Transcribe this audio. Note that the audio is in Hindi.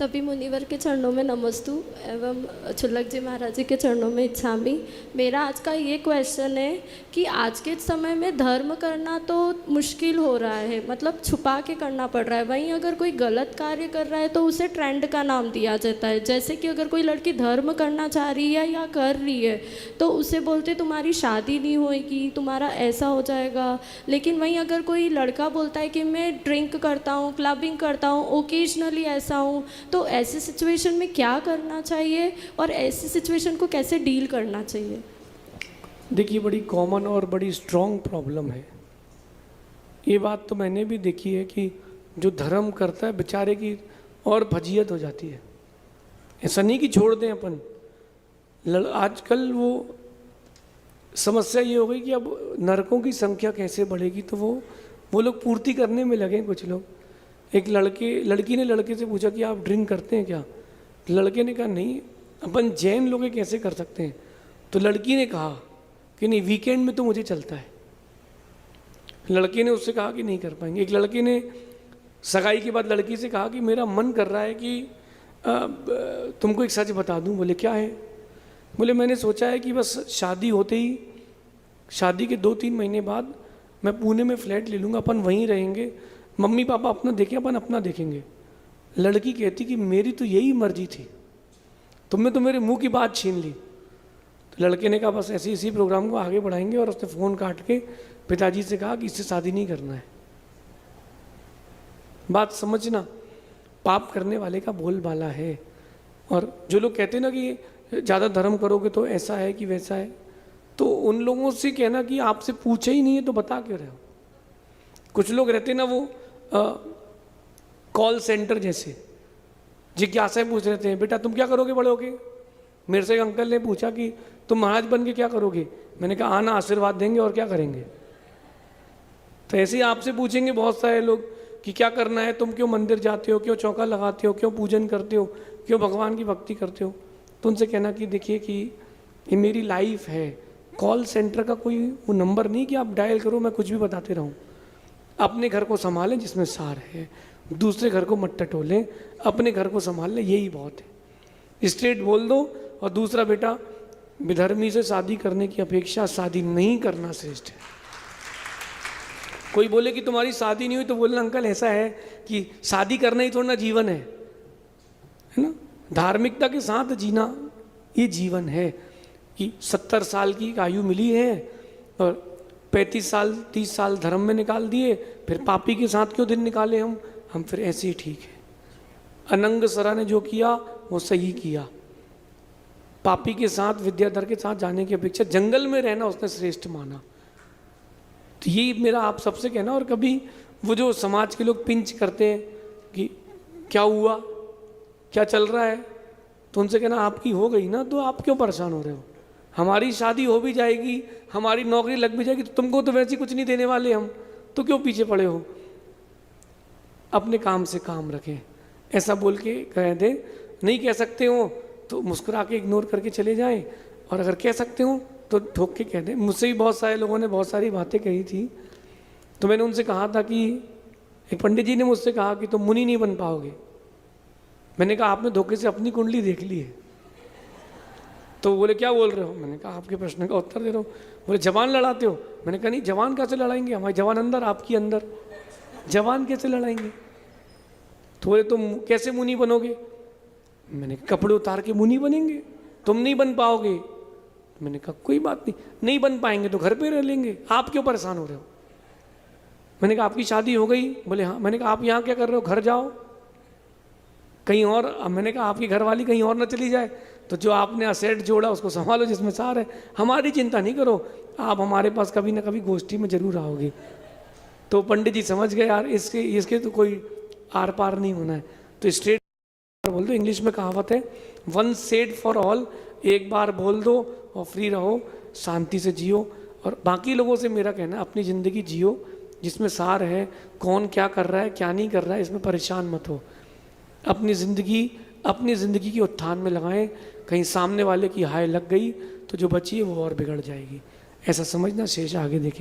सभी मुनिवर के चरणों में नमस्तु एवं छुल्लक जी महाराज जी के चरणों में इच्छामि। मेरा आज का ये क्वेश्चन है कि आज के समय में धर्म करना तो मुश्किल हो रहा है, मतलब छुपा के करना पड़ रहा है। वहीं अगर कोई गलत कार्य कर रहा है तो उसे ट्रेंड का नाम दिया जाता है। जैसे कि अगर कोई लड़की धर्म करना चाह रही है या कर रही है तो उसे बोलते तुम्हारी शादी नहीं होएगी, तुम्हारा ऐसा हो जाएगा। लेकिन वहीं अगर कोई लड़का बोलता है कि मैं ड्रिंक करता हूँ, क्लबिंग करता हूँ, ओकेजनली ऐसा हूँ, तो ऐसी सिचुएशन में क्या करना चाहिए और ऐसी सिचुएशन को कैसे डील करना चाहिए? देखिए, बड़ी कॉमन और बड़ी स्ट्रॉन्ग प्रॉब्लम है। ये बात तो मैंने भी देखी है कि जो धर्म करता है बेचारे की और फजीयत हो जाती है। ऐसा नहीं कि छोड़ दें अपन। आजकल वो समस्या ये हो गई कि अब नरकों की संख्या कैसे बढ़ेगी, तो वो लोग पूर्ति करने में लगे। कुछ लोग, एक लड़की ने लड़के से पूछा कि आप ड्रिंक करते हैं क्या? लड़के ने कहा नहीं, अपन जैन लोग कैसे कर सकते हैं? तो लड़की ने कहा कि नहीं, वीकेंड में तो मुझे चलता है। लड़के ने उससे कहा कि नहीं कर पाएंगे। एक लड़के ने सगाई के बाद लड़की से कहा कि मेरा मन कर रहा है कि तुमको एक सच बता दूं। बोले क्या है? बोले मैंने सोचा है कि बस शादी होते ही, शादी के 2-3 महीने बाद मैं पुणे में फ्लैट ले लूँगा, अपन वहीं रहेंगे, मम्मी पापा अपना देखें, अपन अपना देखेंगे। लड़की कहती कि मेरी तो यही मर्जी थी, तुमने तो मेरे मुंह की बात छीन ली। तो लड़के ने कहा बस ऐसे इसी प्रोग्राम को आगे बढ़ाएंगे, और उसने फ़ोन काट के पिताजी से कहा कि इससे शादी नहीं करना है। बात समझना, पाप करने वाले का बोलबाला है। और जो लोग कहते हैं ना कि ज़्यादा धर्म करोगे तो ऐसा है कि वैसा है, तो उन लोगों से कहना कि आपसे पूछे ही नहीं है तो बता क्यों रहे हो। कुछ लोग रहते ना, वो कॉल सेंटर जैसे जिज्ञासा पूछ रहे थे, बेटा तुम क्या करोगे बड़े होके? मेरे से एक अंकल ने पूछा कि तुम महाराज बन के क्या करोगे? मैंने कहा आना, आशीर्वाद देंगे और क्या करेंगे। तो ऐसे ही आपसे पूछेंगे बहुत सारे लोग कि क्या करना है, तुम क्यों मंदिर जाते हो, क्यों चौका लगाते हो, क्यों पूजन करते हो, क्यों भगवान की भक्ति करते हो। तो उनसे कहना कि देखिए कि ये मेरी लाइफ है। कॉल सेंटर का कोई वो नंबर नहीं कि आप डायल करो मैं कुछ भी बताते रहूं। अपने घर को संभालें जिसमें सार है, दूसरे घर को मत टटोलें, अपने घर को संभाल लें, यही बहुत है। स्ट्रेट बोल दो। और दूसरा, बेटा विधर्मी से शादी करने की अपेक्षा शादी नहीं करना श्रेष्ठ है। कोई बोले कि तुम्हारी शादी नहीं हुई तो बोलना अंकल ऐसा है कि शादी करना ही थोड़ा ना जीवन है ना। धार्मिकता के साथ जीना ये जीवन है कि 70 साल की आयु मिली है और 35 साल 30 साल धर्म में निकाल दिए, फिर पापी के साथ क्यों दिन निकाले हम फिर ऐसे ही ठीक है। अनंग सरा ने जो किया वो सही किया। पापी के साथ, विद्याधर के साथ जाने की अपेक्षा जंगल में रहना उसने श्रेष्ठ माना। तो ये मेरा आप सबसे कहना। और कभी वो जो समाज के लोग पिंच करते हैं कि क्या हुआ, क्या चल रहा है, तो उनसे कहना आपकी हो गई ना, तो आप क्यों परेशान हो रहे हो? हमारी शादी हो भी जाएगी, हमारी नौकरी लग भी जाएगी, तो तुमको तो वैसे ही कुछ नहीं देने वाले हम, तो क्यों पीछे पड़े हो? अपने काम से काम रखें, ऐसा बोल के कह दे। नहीं कह सकते हो तो मुस्कुरा के इग्नोर करके चले जाएं, और अगर कह सकते हो तो ठोक के कह दें। मुझसे भी बहुत सारे लोगों ने बहुत सारी बातें कही थी, तो मैंने उनसे कहा था कि एक पंडित जी ने मुझसे कहा कि तुम मुनि नहीं बन पाओगे। मैंने कहा आपने धोखे से अपनी कुंडली देख ली है। तो बोले क्या बोल रहे हो? मैंने कहा आपके प्रश्न का उत्तर दे रहा हूँ। बोले जवान लड़ाते हो? मैंने कहा नहीं, जवान कैसे लड़ाएंगे, हमारी जवान अंदर, आपकी अंदर, जवान कैसे लड़ाएंगे? तो बोले तुम कैसे मुनि बनोगे? मैंने कहा कपड़े उतार के मुनि बनेंगे, तुम नहीं बन पाओगे। मैंने कहा कोई बात नहीं बन पाएंगे तो घर पे रह लेंगे, आप क्यों परेशान हो रहे हो? मैंने कहा आपकी शादी हो गई? बोले हाँ। मैंने कहा आप यहाँ क्या कर रहे हो, घर जाओ कहीं और। मैंने कहा आपकी घरवाली कहीं और ना चली जाए, तो जो आपने असेट जोड़ा उसको संभालो जिसमें सार है, हमारी चिंता नहीं करो, आप हमारे पास कभी ना कभी गोष्ठी में जरूर आओगे। तो पंडित जी समझ गए यार इसके तो कोई आर पार नहीं होना है, तो स्ट्रेट बोल दो। इंग्लिश में कहावत है वन सेड फॉर ऑल, एक बार बोल दो और फ्री रहो, शांति से जियो। और बाकी लोगों से मेरा कहना है अपनी ज़िंदगी जियो जिसमें सार है, कौन क्या कर रहा है क्या नहीं कर रहा है इसमें परेशान मत हो। अपनी ज़िंदगी की उत्थान में लगाएं। कहीं सामने वाले की हाय लग गई तो जो बची है वो और बिगड़ जाएगी, ऐसा समझना। शेष आगे देखेंगे।